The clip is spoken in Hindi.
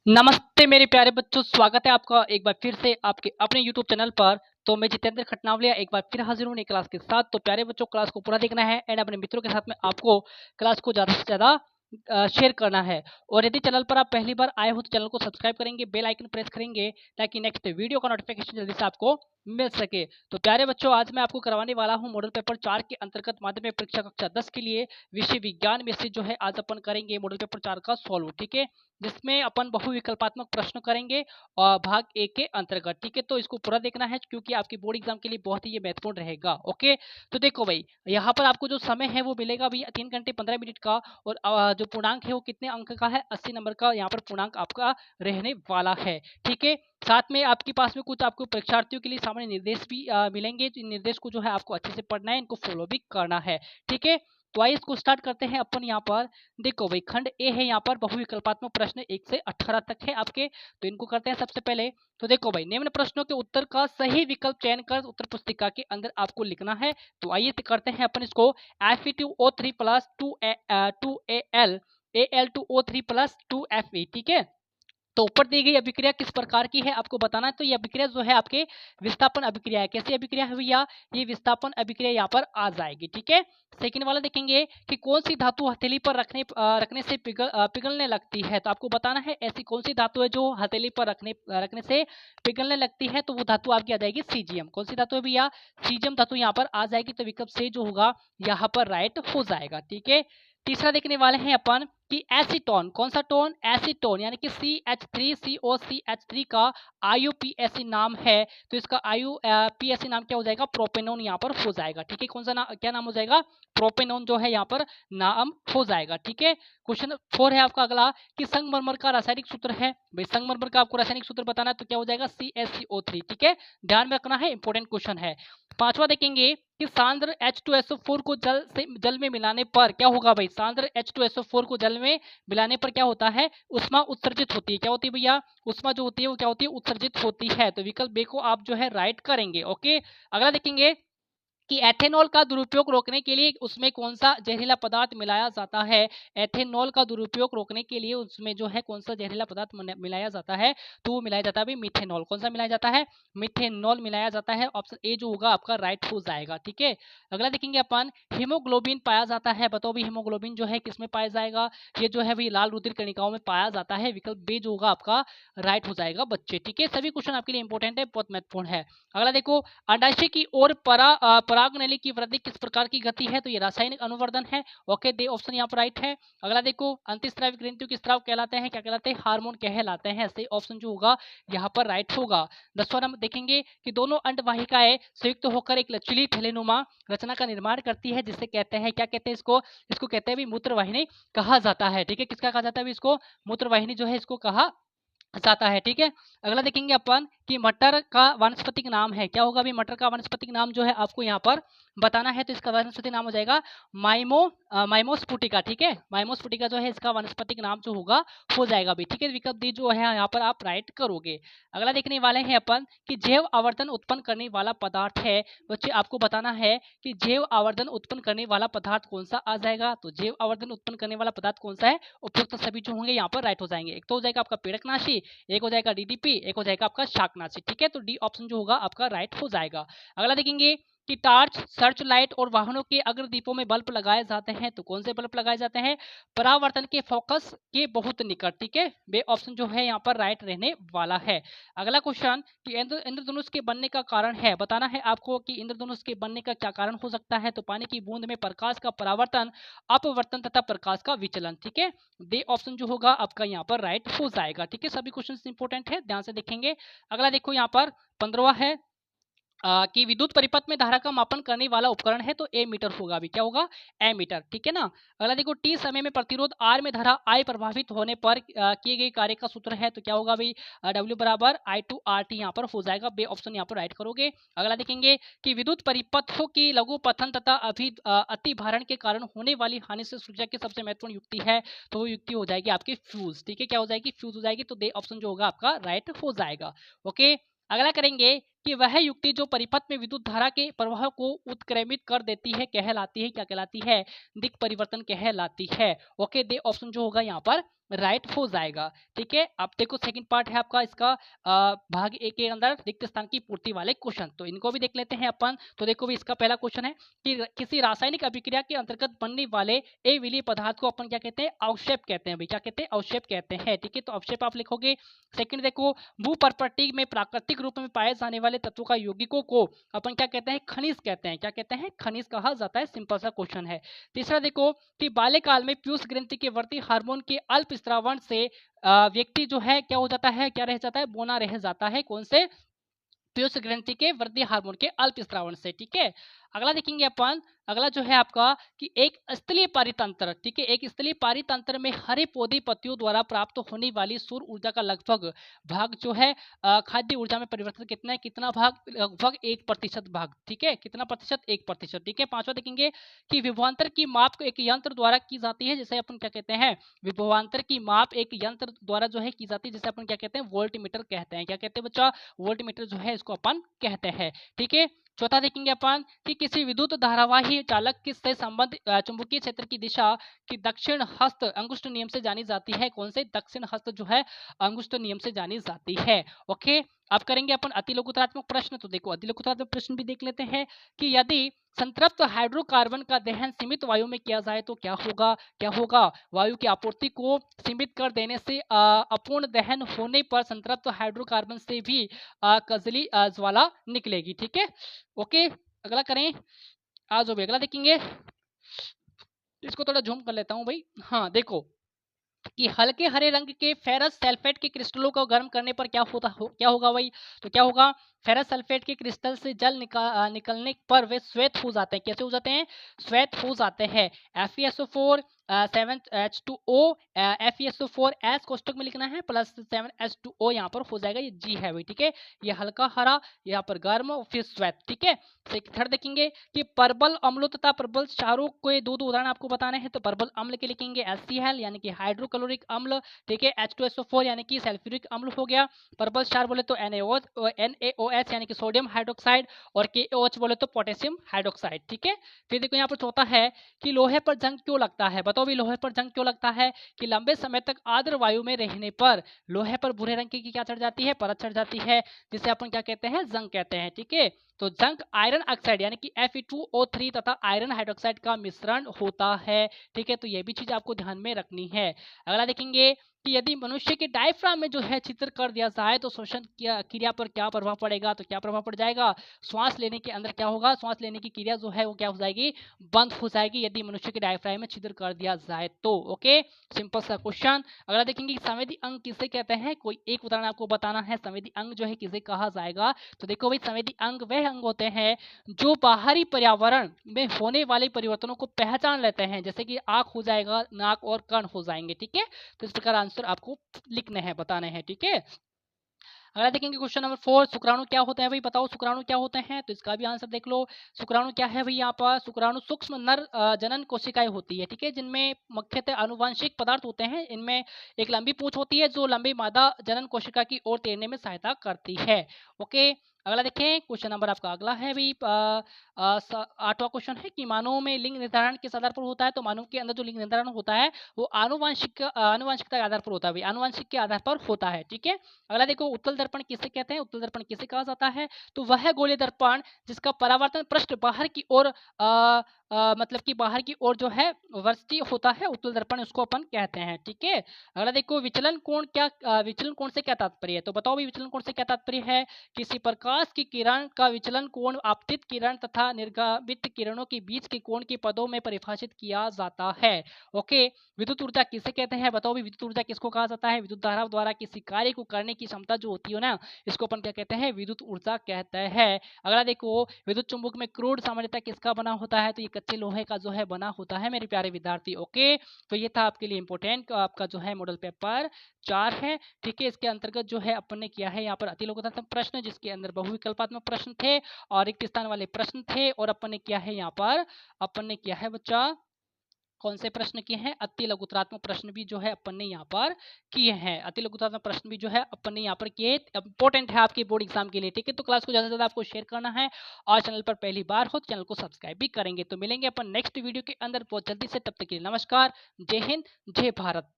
नमस्ते मेरे प्यारे बच्चों, स्वागत है आपका एक बार फिर से आपके अपने यूट्यूब चैनल पर। तो मैं जितेंद्र खटनावलिया एक बार फिर हाजिर हूँ नई क्लास के साथ। तो प्यारे बच्चों, क्लास को पूरा देखना है एंड अपने मित्रों के साथ में आपको क्लास को ज़्यादा से ज़्यादा शेयर करना है। और यदि चैनल पर आप पहली बार आए हो तो चैनल को सब्सक्राइब करेंगे, बेल आइकन प्रेस करेंगे ताकि नेक्स्ट वीडियो का नोटिफिकेशन जल्दी से आपको मिल सके। तो प्यारे बच्चों, आज मैं आपको करवाने वाला हूँ मॉडल पेपर 4 के अंतर्गत माध्यमिक परीक्षा कक्षा 10 के लिए विषय विज्ञान में से जो है आज अपन करेंगे मॉडल पेपर 4 का सॉल्व। ठीक है, जिसमें अपन बहुविकल्पात्मक प्रश्न करेंगे और भाग ए के अंतर्गत। ठीक है, तो इसको पूरा देखना है क्योंकि आपकी बोर्ड एग्जाम के लिए बहुत ही ये महत्वपूर्ण रहेगा। ओके, तो देखो भाई, यहाँ पर आपको जो समय है वो मिलेगा भैया 3 घंटे 15 मिनट का। और जो पूर्णांक है वो कितने अंक का है, 80 नंबर का यहाँ पर पूर्णांक आपका रहने वाला है। ठीक है, साथ में आपके पास में कुछ आपको परीक्षार्थियों के लिए सामान्य निर्देश भी मिलेंगे। इन निर्देश को जो है आपको अच्छे से पढ़ना है, इनको फॉलो भी करना है। ठीक है, तो आइए इसको स्टार्ट करते हैं अपन। यहाँ पर देखो भाई, खंड ए है, यहाँ पर बहुविकल्पात्मक प्रश्न 1 से 18 तक है आपके। तो इनको करते हैं सबसे पहले। तो देखो भाई, निम्न प्रश्नों के उत्तर का सही विकल्प चयन कर उत्तर पुस्तिका के अंदर आपको लिखना है। तो आइए करते हैं अपन इसको। Fe2O3 plus 2Al Al2O3 plus 2Fe। ठीक है, तो ऊपर दी गई अभिक्रिया किस प्रकार की है आपको बताना है। तो ये अभिक्रिया जो है आपके विस्थापन अभिक्रिया है। कैसी अभिक्रिया है भैया, ये विस्थापन अभिक्रिया यहाँ पर आ जाएगी। ठीक है, सेकंड वाला देखेंगे कि कौन सी धातु हथेली पर रखने से पिघलने लगती है। तो आपको बताना है ऐसी कौन सी धातु है जो हथेली पर रखने से पिघलने लगती है। तो वो धातु आपकी आ जाएगी सीजियम। कौन सी धातु है भैया, सीजियम धातु यहाँ पर आ जाएगी। तो विकल्प से जो होगा यहाँ पर राइट हो जाएगा। ठीक है, तीसरा देखने वाले हैं अपन कि एसीटोन, कौन सा टोन, एसीटोन यानी कि CH3COCH3 का IUPAC नाम है। तो इसका IUPAC नाम क्या हो जाएगा, प्रोपेनोन यहाँ पर हो जाएगा। ठीक है, कौन सा नाम, क्या नाम हो जाएगा, प्रोपेनोन जो है यहाँ पर नाम हो जाएगा। ठीक है, क्वेश्चन 4 है आपका अगला कि संगमरमर का रासायनिक सूत्र है। भाई संगमरमर का आपको रासायनिक सूत्र बताना है, तो क्या हो जाएगा CaCO3। ठीक है, ध्यान में रखना है, इंपॉर्टेंट क्वेश्चन है। पांचवा देखेंगे कि सांद्र H2SO4 को जल में मिलाने पर क्या होगा। भाई सांद्र H2SO4 को जल में मिलाने पर क्या होता है, उष्मा उत्सर्जित होती है। क्या होती है भैया, उष्मा जो होती है वो क्या होती है, उत्सर्जित होती है। तो विकल्प बी को आप जो है राइट करेंगे। ओके, अगला देखेंगे कि एथेनॉल का दुरुपयोग रोकने के लिए उसमें कौन सा जहरीला पदार्थ मिलाया जाता है। एथेनॉल का दुरुपयोग रोकने के लिए उसमें जो है कौन सा जहरीला पदार्थ मिलाया जाता है, तो वो मिलाया जाता है मिथेनॉल। कौन सा मिलाया जाता है, मिथेनॉल मिलाया जाता है। ऑप्शन ए जो होगा आपका राइट हो जाएगा। ठीक है, अगला देखेंगे अपन, हीमोग्लोबिन पाया जाता है। बताओ भी हीमोग्लोबिन जो है किसमें पाया जाएगा, ये जो है भाई लाल रुधिर कणिकाओं में पाया जाता है। विकल्प बी जो होगा आपका राइट हो जाएगा बच्चे। ठीक है, सभी क्वेश्चन आपके लिए इंपॉर्टेंट है, बहुत महत्वपूर्ण है। अगला देखो, अंडाशय की ओर परागनली की वृद्धि किस प्रकार की गति है। तो ये रासायनिक अनुवर्धन है। ओके, दे ऑप्शन यहाँ पर राइट है। अगला देखो, अंतःस्रावी ग्रंथियों के स्राव कहलाते हैं, क्या कहलाते हैं, हार्मोन कहलाते हैं। सही ऑप्शन जो होगा यहाँ पर राइट होगा। 10वां नंबर देखेंगे कि दोनों अंडवाहिकाएं संयुक्त होकर एक लचीली थैलेनुमा रचना का निर्माण करती है, जिसे कहते हैं, क्या कहते हैं इसको, इसको कहते हैं भी मूत्रवाहिनी कहा जाता है। ठीक है, किसका कहा जाता है, इसको मूत्रवाहिनी जो है इसको कहा जाता है। ठीक है, अगला देखेंगे अपन कि मटर का वानस्पतिक नाम है। क्या होगा भी, मटर का वानस्पतिक नाम जो है आपको यहाँ पर बताना है। तो इसका वानस्पतिक नाम हो जाएगा माइमोस्पुटिका। ठीक है, माइमोस्पुटिका जो है इसका वानस्पतिक नाम जो होगा हो जाएगा भी। ठीक है, विकल्प डी जो है यहाँ पर आप राइट करोगे। अगला देखने वाले हैं अपन कि जैव आवर्धन उत्पन्न करने वाला पदार्थ है। बच्चे आपको बताना है कि जैव आवर्धन उत्पन्न करने वाला पदार्थ कौन सा आ जाएगा। तो जैव आवर्धन उत्पन्न करने वाला पदार्थ कौन सा है, उपयुक्त सभी जो होंगे यहाँ पर राइट हो जाएंगे। एक तो हो जाएगा आपका प्रेरकनाशी, एक हो जाएगा DDP, एक हो जाएगा आपका शाकनाशी। ठीक है, तो डी ऑप्शन जो होगा आपका राइट हो जाएगा। अगला देखेंगे कि टार्च, सर्च लाइट और वाहनों के अग्रदीपों में बल्ब लगाए जाते हैं। तो कौन से बल्ब लगाए जाते हैं, परावर्तन के फोकस के बहुत निकट। ठीक है, बे ऑप्शन जो है यहाँ पर राइट रहने वाला है। अगला क्वेश्चन कि इंद्रधनुष के बनने का कारण है। बताना है आपको कि इंद्रधनुष के बनने का क्या कारण हो सकता है। तो पानी की बूंद में प्रकाश का परावर्तन, अपवर्तन तथा प्रकाश का विचलन। ठीक है, दे ऑप्शन जो होगा आपका यहाँ पर राइट हो जाएगा। ठीक है, सभी क्वेश्चन इंपॉर्टेंट है, ध्यान से देखेंगे। अगला देखो यहाँ पर 15वां है कि विद्युत परिपथ में धारा का मापन करने वाला उपकरण है। तो ए मीटर होगा भी, क्या होगा, ए मीटर। ठीक है ना, अगला देखो, टी समय में प्रतिरोध आर में धारा आई प्रभावित होने पर किए गए कार्य का सूत्र है। तो क्या होगा भाई, डब्ल्यू बराबर I/2RT यहाँ पर हो जाएगा। बे ऑप्शन यहाँ पर राइट करोगे। अगला देखेंगे कि विद्युत परिपथों की लघु पतन तथा अति भारण के कारण होने वाली हानि से सुरक्षा की सबसे महत्वपूर्ण युक्ति है। तो वो युक्ति हो जाएगी आपकी फ्यूज। ठीक है, क्या हो जाएगी, फ्यूज हो जाएगी। तो दे ऑप्शन जो होगा आपका राइट हो जाएगा। ओके, अगला करेंगे कि वह युक्ति जो परिपथ में विद्युत धारा के प्रवाह को उत्क्रमित कर देती है कहलाती है, क्या कहलाती है, दिक् परिवर्तन कहलाती है। ओके, दे ऑप्शन जो होगा यहाँ पर राइट हो जाएगा। ठीक है, अब देखो सेकंड पार्ट है आपका इसका भाग ए के अंदर रिक्त स्थान की पूर्ति वाले क्वेश्चन, तो इनको भी देख लेते हैं अपन। तो देखो भी इसका पहला क्वेश्चन है कि किसी रासायनिक अभिक्रिया के अंतर्गत बनने वाले अविलीय पदार्थ को अपन क्या कहते हैं, अवक्षेप कहते हैं भाई, क्या कहते हैं, अवक्षेप कहते हैं। ठीक है, तो अवक्षेप आप लिखोगे। सेकंड देखो, भूपर्पट्टी में प्राकृतिक रूप में पाए जाने वाले तत्वों का यौगिकों को अपन क्या कहते हैं, खनिज कहते हैं। क्या कहते हैं, खनिज कहा जाता है। सिंपल सा क्वेश्चन है। तीसरा देखो कि बाल्यकाल में पीयूष ग्रंथि के वर्ती हार्मोन के अल्प स्रावण से व्यक्ति जो है क्या हो जाता है, क्या रह जाता है, बोना रह जाता है। कौन से, पीयूष ग्रंथि के वृद्धि हार्मोन के अल्प स्रावण से। ठीक है, अगला देखेंगे अपन। अगला जो है आपका कि एक स्थलीय पारितंत्र। ठीक है, एक स्थलीय पारितंत्र में हरे पौधे पत्तियों द्वारा प्राप्त होने वाली सौर ऊर्जा का लगभग भाग जो है खाद्य ऊर्जा में परिवर्तन कितना है, कितना भाग, लगभग 1% भाग। ठीक है, कितना प्रतिशत, 1%। ठीक है, पांचवा देखेंगे कि विभवांतर की माप को एक यंत्र द्वारा की जाती है, जिसे अपन क्या कहते हैं, विभवांतर की माप एक यंत्र द्वारा जो है की जाती है, जिसे अपन क्या कहते हैं, वोल्टमीटर कहते हैं। क्या कहते हैं बच्चा, वोल्टमीटर जो है इसको अपन कहते हैं। ठीक है, चौथा देखेंगे अपन कि किसी विद्युत धारावाही चालक के से संबंधित चुंबकीय क्षेत्र की दिशा की दक्षिण हस्त अंगुष्ठ नियम से जानी जाती है। कौन से, दक्षिण हस्त जो है अंगुष्ठ नियम से जानी जाती है। ओके, अब करेंगे अपन अति लघुत्तरात्मक प्रश्न। तो देखो अति लघुत्तरात्मक प्रश्न भी देख लेते हैं कि यदि संतृप्त हाइड्रोकार्बन का दहन सीमित वायु में किया जाए तो क्या होगा। क्या होगा, वायु की आपूर्ति को सीमित कर देने से अपूर्ण दहन होने पर संतृप्त हाइड्रोकार्बन से भी कजली ज्वाला निकलेगी। ठीक है, ओके, अगला करें। आज जो भी अगला देखेंगे, इसको थोड़ा जूम कर लेता हूं भाई। हाँ देखो कि हल्के हरे रंग के फेरस सल्फेट के क्रिस्टलों को गर्म करने पर क्या होगा भाई। तो क्या होगा, फेरस सल्फेट के क्रिस्टल से जल निकलने पर वे श्वेत हो जाते हैं। कैसे हो जाते हैं, श्वेत हो जाते हैं। FeSO4 7H2O FeSO4 कोष्टक में लिखना है प्लस 7H2O यहाँ पर हो जाएगा, ये G है भाई। ठीक है, ये हल्का हरा, यहाँ पर गर्म और फिर श्वेत। ठीक है, थर्ड देखेंगे कि प्रबल अम्लों तथा प्रबल क्षारों के दो उदाहरण आपको बताने हैं। तो प्रबल अम्ल के लिखेंगे HCl यानी कि हाइड्रोक्लोरिक अम्ल। ठीक है, H2SO4 यानी कि सल्फ्यूरिक अम्ल हो गया। प्रबल क्षार बोले तो NaOH यानी कि सोडियम हाइड्रोक्साइड, और KOH बोले तो पोटेशियम हाइड्रोक्साइड। ठीक है, फिर देखो यहाँ पर चौथा है कि लोहे पर जंग क्यों लगता है। बताओ भी लोहे पर जंग क्यों लगता है कि लंबे समय तक आर्द्र वायु में रहने पर लोहे पर भूरे रंग की क्या चढ़ जाती है, परत चढ़ जाती है, जिसे अपन क्या कहते हैं, जंग कहते हैं। ठीक है, तो जंग आयरन ऑक्साइड यानी कि Fe2O3 तथा आयरन हाइड्रोक्साइड का मिश्रण होता है। ठीक है, तो ये भी चीज आपको ध्यान में रखनी है। अगला देखेंगे कि यदि मनुष्य के डायफ्राम में जो है छिद्र कर दिया जाए तो श्वसन क्रिया पर क्या प्रभाव पड़ेगा। तो क्या प्रभाव पड़ जाएगा, श्वास लेने के अंदर क्या होगा, श्वास लेने की क्रिया जो है वो क्या हो जाएगी, बंद हो जाएगी, यदि मनुष्य के डायफ्राम में छिद्र कर दिया जाए तो। ओके, सिंपल सा क्वेश्चन। अगला देखेंगे संवेदी अंग किसे कहते हैं, कोई एक उदाहरण आपको बताना है। संवेदी अंग जो है किसे कहा जाएगा। तो देखो भाई, संवेदी अंग वह अंग होते हैं जो बाहरी पर्यावरण में होने वाले परिवर्तनों को पहचान लेते हैं, जैसे कि आंख हो जाएगा, नाक और कान हो जाएंगे। ठीक है, तो इस प्रकार आंसर आपको लिखने हैं, बताने हैं। ठीक है, अगला देखेंगे क्वेश्चन नंबर 4, शुक्राणु क्या होते हैं भाई, बताओ शुक्राणु क्या होते हैं। तो इसका भी आंसर देख लो। शुक्राणु क्या है भाई, यहाँ पर शुक्राणु सूक्ष्म नर जनन कोशिकाएं होती है। ठीक है, जिनमें मुख्यतः आनुवंशिक पदार्थ होते हैं। इनमें एक लंबी पूंछ होती है जो लंबी मादा जनन कोशिका की ओर तैरने में सहायता करती है। ओके, अगला देखें क्वेश्चन नंबर आपका अगला है भाई 8वां क्वेश्चन है कि मानव में लिंग निर्धारण किस आधार पर होता है। तो मानव के अंदर जो लिंग निर्धारण होता है वो आनुवंशिकता के आधार पर होता है भाई, आनुवंशिक के आधार पर होता है। ठीक है, अगला देखो उत्तल दर्पण किसे कहते हैं। उत्तल दर्पण किसे कहा जाता है, तो वह गोलीय दर्पण जिसका परावर्तन पृष्ठ बाहर की ओर मतलब कि बाहर की ओर जो है वर्ष्टी होता है, उत्तल दर्पण उसको अपन कहते हैं। ठीक है, अगला देखो विचलन कोण क्या विचलन कोण से क्या तात्पर्य है। तो बताओ भी विचलन कोण से क्या तात्पर्य है, किसी प्रकाश की किरण का विचलन कोण आपतित किरण तथा निर्गमित किरणों के बीच के कोण के पदों में परिभाषित किया जाता है। ओके, विद्युत ऊर्जा किसे कहते हैं, बताओ भी विद्युत ऊर्जा किसको कहा जाता है। विद्युत धारा द्वारा किसी कार्य को करने की क्षमता जो होती है ना, इसको अपन क्या कहते हैं, विद्युत ऊर्जा कहते हैं। अगला देखो विद्युत चुंबक में क्रूड सामान्यतः किसका बना होता है। तो ये कच्चे लोहे का जो है बना होता है मेरे प्यारे विद्यार्थी। ओके, तो ये था आपके लिए इंपॉर्टेंट आपका जो है मॉडल पेपर 4 है। ठीक है, इसके अंतर्गत जो है अपन ने किया है यहाँ पर अति लघुत्तम प्रश्न, जिसके अंदर बहुविकल्पात्मक प्रश्न थे और रिक्त स्थान वाले प्रश्न थे, और अपन ने किया है यहाँ पर अपन ने किया है बच्चा कौन से प्रश्न किए हैं, अति लघुत्तरात्मक प्रश्न भी जो है अपन ने यहाँ पर किए हैं। अति लघुत्तरात्मक प्रश्न भी जो है अपन ने यहाँ पर किए, इंपॉर्टेंट है आपके बोर्ड एग्जाम के लिए। ठीक है, तो क्लास को ज्यादा से ज्यादा आपको शेयर करना है, और चैनल पर पहली बार हो तो चैनल को सब्सक्राइब भी करेंगे। तो मिलेंगे अपन नेक्स्ट वीडियो के अंदर बहुत जल्दी से, तब तक के लिए नमस्कार, जय हिंद, जय भारत।